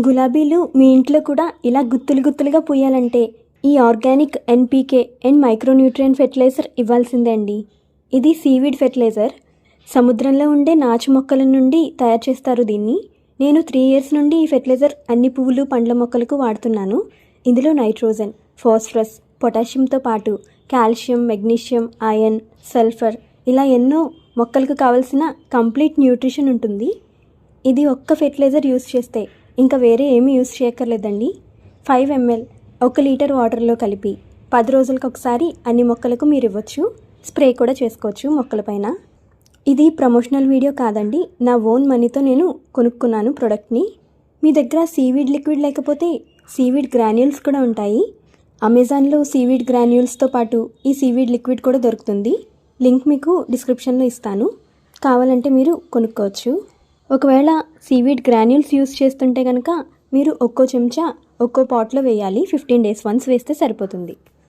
గులాబీలు మీ ఇంట్లో కూడా ఇలా గుత్తులు గుత్తులుగా పూయాలంటే ఈ organic NPK and micronutrient fertiliser ఇవ్వాల్సిందే అండి. ఇది సీవీడ్ ఫెర్టిలైజర్. సముద్రంలో ఉండే నాచు మొక్కల నుండి తయారు చేస్తారు దీన్ని. నేను 3 years నుండి ఈ ఫెర్టిలైజర్ అన్ని పువ్వులు పండ్ల మొక్కలకు వాడుతున్నాను. ఇందులో నైట్రోజన్, ఫాస్ఫరస్, పొటాషియంతో పాటు కాల్షియం, మెగ్నీషియం, ఐరన్, సల్ఫర్ ఇలా ఎన్నో మొక్కలకు కావాల్సిన కంప్లీట్ న్యూట్రిషన్ ఉంటుంది. ఇది ఒక్క ఫెర్టిలైజర్ యూస్ చేస్తే ఇంకా వేరే ఏమీ యూస్ చేయక్కర్లేదండి. 5 ml 1 లీటర్ వాటర్లో కలిపి 10 రోజులకు ఒకసారి అన్ని మొక్కలకు మీరు ఇవ్వచ్చు. స్ప్రే కూడా చేసుకోవచ్చు మొక్కలపైన. ఇది ప్రమోషనల్ వీడియో కాదండి, నా ఓన్ మనీతో నేను కొనుక్కున్నాను ప్రోడక్ట్ని. మీ దగ్గర సీవీడ్ లిక్విడ్ లేకపోతే సీవీడ్ గ్రాన్యూల్స్ కూడా ఉంటాయి. అమెజాన్లో సీవీడ్ గ్రాన్యూల్స్తో పాటు ఈ సీవీడ్ లిక్విడ్ కూడా దొరుకుతుంది. లింక్ మీకు డిస్క్రిప్షన్లో ఇస్తాను, కావాలంటే మీరు కొనుక్కోవచ్చు. ఒకవేళ సీవీడ్ గ్రాన్యూల్స్ యూస్ చేస్తుంటే కనుక మీరు ఒక్కో చెంచా ఒక్కో పాట్లో వేయాలి. 15 days వన్స్ వేస్తే సరిపోతుంది.